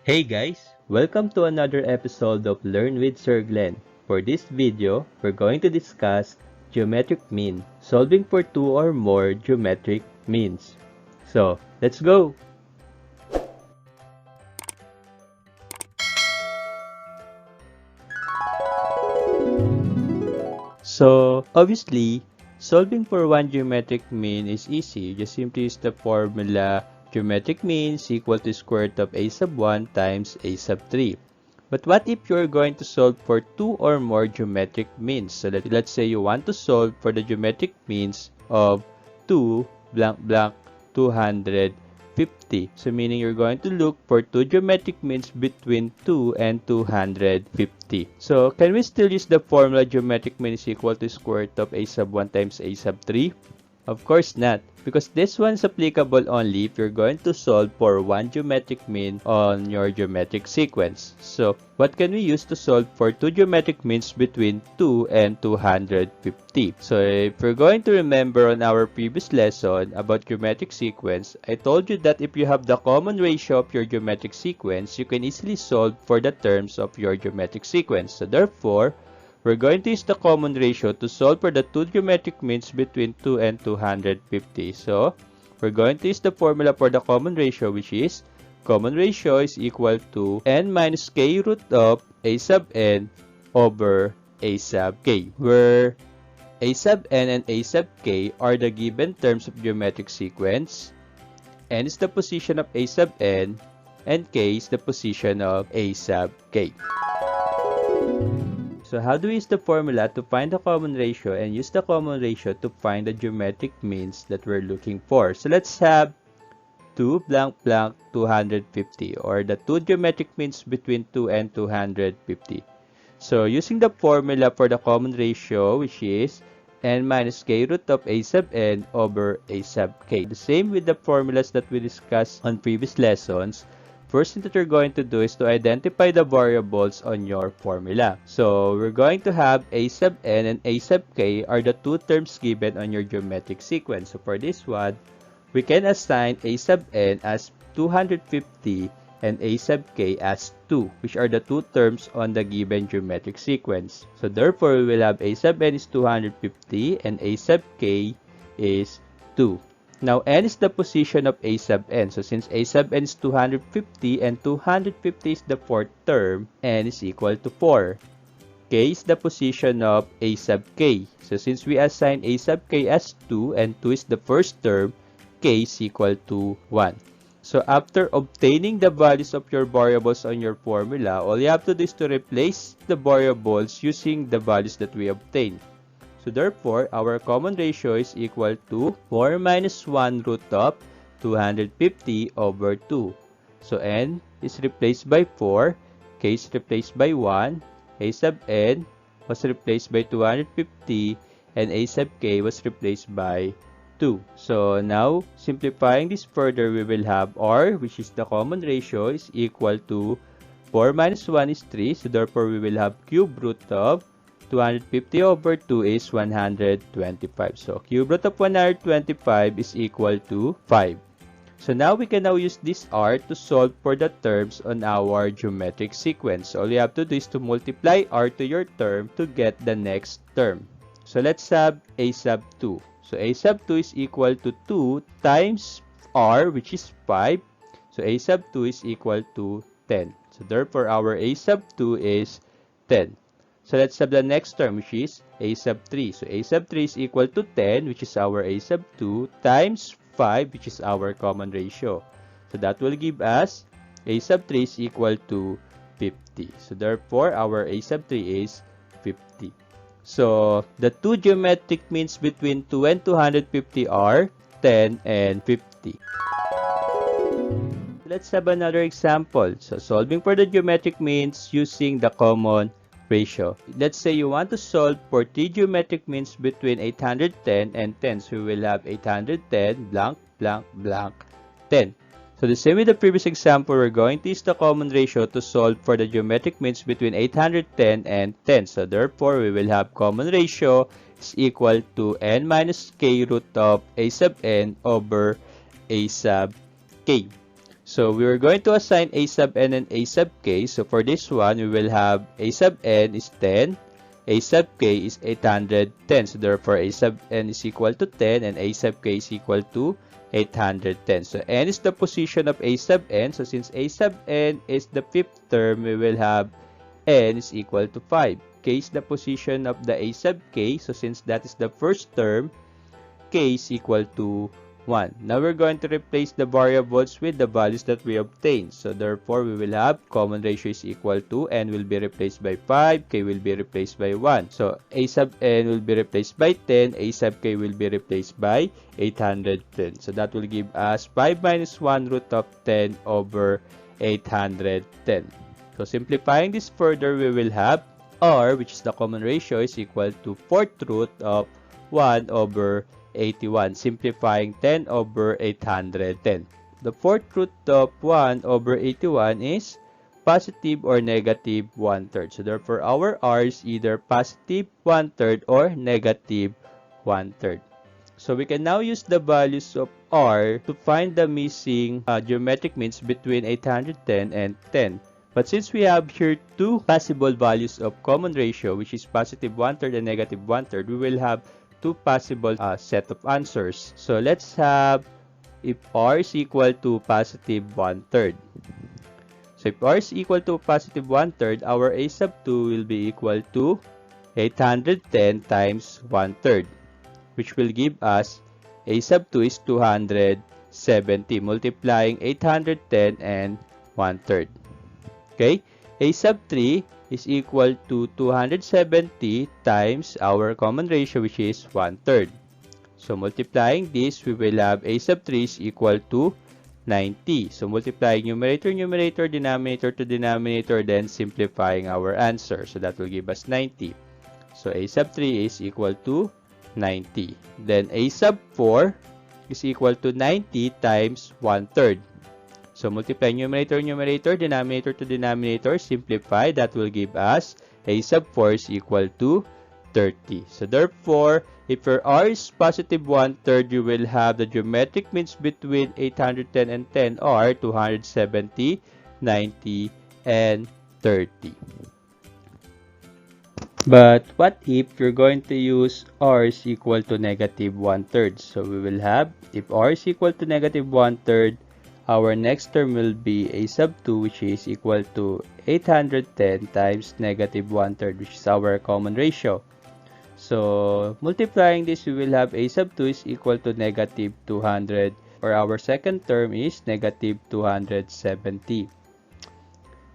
Hey guys! Welcome to another episode of Learn with Sir Glenn. For this video, we're going to discuss geometric mean, solving for two or more geometric means. So, let's go! So, obviously, solving for one geometric mean is easy. You just simply use the formula geometric mean is equal to square root of a sub 1 times a sub 3. But what if you're going to solve for two or more geometric means? So let's say you want to solve for the geometric means of 2 blank blank 250. So meaning you're going to look for two geometric means between 2 and 250. So can we still use the formula geometric mean is equal to square root of a sub 1 times a sub 3? Of course not, because this one is applicable only if you're going to solve for one geometric mean on your geometric sequence. So, what can we use to solve for two geometric means between 2 and 250? So, if we're going to remember on our previous lesson about geometric sequence, I told you that if you have the common ratio of your geometric sequence, you can easily solve for the terms of your geometric sequence. So, therefore, we're going to use the common ratio to solve for the two geometric means between 2 and 250. So, we're going to use the formula for the common ratio, which is common ratio is equal to n minus k root of a sub n over a sub k, where a sub n and a sub k are the given terms of geometric sequence, n is the position of a sub n, and k is the position of a sub k. So how do we use the formula to find the common ratio and use the common ratio to find the geometric means that we're looking for? So let's have 2 blank blank 250, or the two geometric means between 2 and 250. So using the formula for the common ratio, which is n minus k root of a sub n over a sub k. The same with the formulas that we discussed on previous lessons. First thing that you're going to do is to identify the variables on your formula. So we're going to have a sub n and a sub k are the two terms given on your geometric sequence. So for this one, we can assign a sub n as 250 and a sub k as 2, which are the two terms on the given geometric sequence. So therefore, we will have a sub n is 250 and a sub k is 2. Now, n is the position of a sub n. So, since a sub n is 250 and 250 is the fourth term, n is equal to 4. K is the position of a sub k. So, since we assign a sub k as 2 and 2 is the first term, k is equal to 1. So, after obtaining the values of your variables on your formula, all you have to do is to replace the variables using the values that we obtained. So therefore, our common ratio is equal to 4 minus 1 root of 250 over 2. So n is replaced by 4, k is replaced by 1, a sub n was replaced by 250, and a sub k was replaced by 2. So now, simplifying this further, we will have r, which is the common ratio, is equal to 4 minus 1 is 3. So therefore, we will have cube root of 250 over 2 is 125. So, cube root of 125 is equal to 5. So, now we can now use this r to solve for the terms on our geometric sequence. So, all you have to do is to multiply r to your term to get the next term. So, let's have a sub 2. So, a sub 2 is equal to 2 times r, which is 5. So, a sub 2 is equal to 10. So, therefore, our a sub 2 is 10. So let's have the next term, which is a sub 3. So a sub 3 is equal to 10, which is our a sub 2, times 5, which is our common ratio. So that will give us a sub 3 is equal to 50. So therefore, our a sub 3 is 50. So the two geometric means between 2 and 250 are 10 and 50. Let's have another example. So solving for the geometric means using the common ratio. Let's say you want to solve for three geometric means between 810 and 10. So we will have 810 blank blank blank 10. So the same with the previous example, we're going to use the common ratio to solve for the geometric means between 810 and 10. So therefore, we will have common ratio is equal to n minus k root of a sub n over a sub k. So we are going to assign a sub n and a sub k. So for this one, we will have a sub n is 10, a sub k is 810. So therefore, a sub n is equal to 10 and a sub k is equal to 810. So n is the position of a sub n. So since a sub n is the fifth term, we will have n is equal to 5. K is the position of the a sub k. So since that is the first term, k is equal to 1. Now we're going to replace the variables with the values that we obtained. So therefore, we will have common ratio is equal to n will be replaced by 5, k will be replaced by 1. So a sub n will be replaced by 10, a sub k will be replaced by 810. So that will give us 5 minus 1 root of 10 over 810. So simplifying this further, we will have r, which is the common ratio, is equal to 4th root of 1 over 81, simplifying 10 over 810. The 4th root of 1 over 81 is positive or negative 1/3. So therefore, our r is either positive 1/3 or negative 1/3. So we can now use the values of r to find the missing geometric means between 810 and 10. But since we have here two possible values of common ratio, which is positive 1/3 and negative 1/3, we will have two possible set of answers. So let's have if r is equal to positive 1/3. So if r is equal to positive 1/3, our a sub 2 will be equal to 810 times 1/3, which will give us a sub 2 is 270, multiplying 810 and 1/3. Okay, a sub 3 is equal to 270 times our common ratio, which is 1/3. So multiplying this, we will have a sub 3 is equal to 90. So multiplying numerator, denominator to denominator, then simplifying our answer. So that will give us 90. So a sub 3 is equal to 90. Then a sub 4 is equal to 90 times 1/3. So multiply numerator, denominator to denominator, simplify. That will give us a sub 4 is equal to 30. So therefore, if your r is positive 1/3, you will have the geometric means between 810 and 10 are 270, 90, and 30. But what if you're going to use r is equal to negative 1/3? So we will have, if r is equal to negative 1/3, our next term will be a sub 2, which is equal to 810 times negative 1/3, which is our common ratio. So multiplying this, we will have a sub 2 is equal to negative 200, or our second term is negative 270.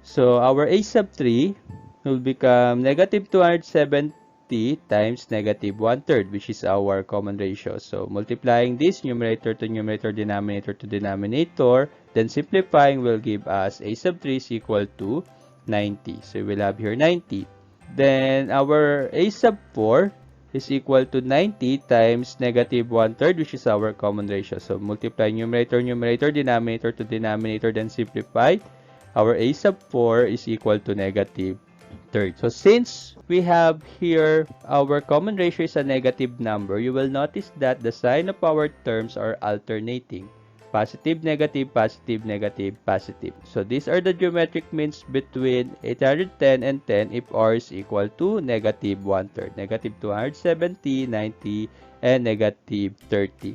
So our a sub 3 will become negative 270 times negative 1/3, which is our common ratio. So multiplying this numerator to numerator, denominator to denominator, then simplifying will give us a sub 3 is equal to 90. So we will have here 90. Then our a sub 4 is equal to 90 times negative 1/3, which is our common ratio. So multiply numerator, denominator to denominator, then simplify. Our a sub 4 is equal to negative 1/3. So since we have here our common ratio is a negative number, you will notice that the sign of our terms are alternating. Positive, negative, positive, negative, positive. So these are the geometric means between 810 and 10 if r is equal to negative 1/3, negative 270, 90, and negative 30.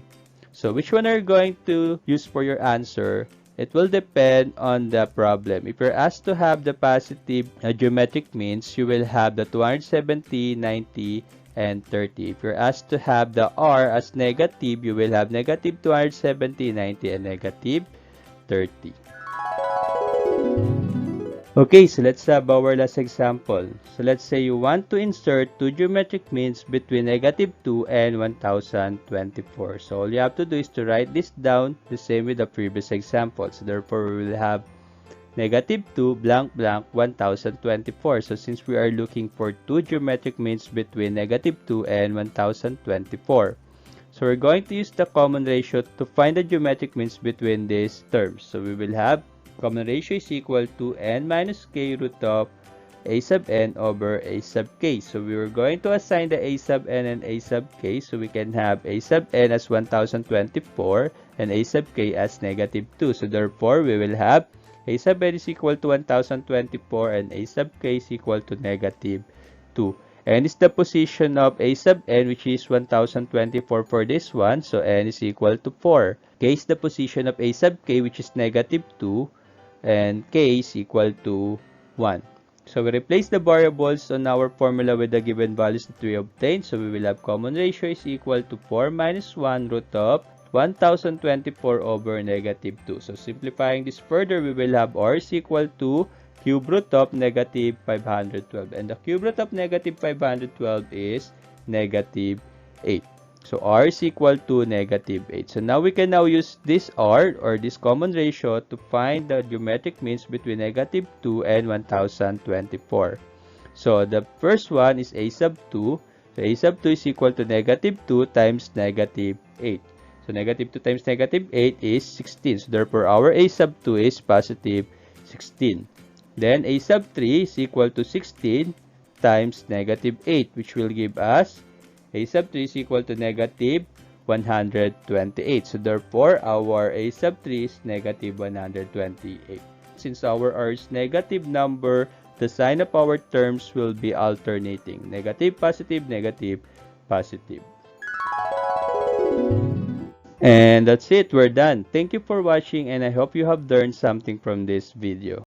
So which one are you going to use for your answer? It will depend on the problem. If you're asked to have the positive geometric means, you will have the 270, 90, and 30. If you're asked to have the r as negative, you will have negative 270, 90, and negative 30. Okay, so let's have our last example. So let's say you want to insert two geometric means between negative 2 and 1024. So all you have to do is to write this down the same with the previous example. So therefore, we will have negative 2 blank blank 1024. So since we are looking for two geometric means between negative 2 and 1024. So we're going to use the common ratio to find the geometric means between these terms. So we will have common ratio is equal to n minus k root of a sub n over a sub k. So we were going to assign the a sub n and a sub k. So we can have a sub n as 1024 and a sub k as negative 2. So therefore, we will have a sub n is equal to 1024 and a sub k is equal to negative 2. N is the position of a sub n, which is 1024 for this one. So n is equal to 4. K is the position of a sub k, which is negative 2. And k is equal to 1. So we replace the variables on our formula with the given values that we obtained. So we will have common ratio is equal to 4 minus 1 root of 1024 over negative 2. So simplifying this further, we will have r is equal to cube root of negative 512. And the cube root of negative 512 is negative 8. So r is equal to negative 8. So now we can now use this r or this common ratio to find the geometric means between negative 2 and 1024. So the first one is a sub 2. So a sub 2 is equal to negative 2 times negative 8. So negative 2 times negative 8 is 16. So therefore our a sub 2 is positive 16. Then a sub 3 is equal to 16 times negative 8, which will give us a sub 3 is equal to negative 128. So therefore, our a sub 3 is negative 128. Since our r is negative number, the sign of our terms will be alternating. Negative, positive, negative, positive. And that's it. We're done. Thank you for watching and I hope you have learned something from this video.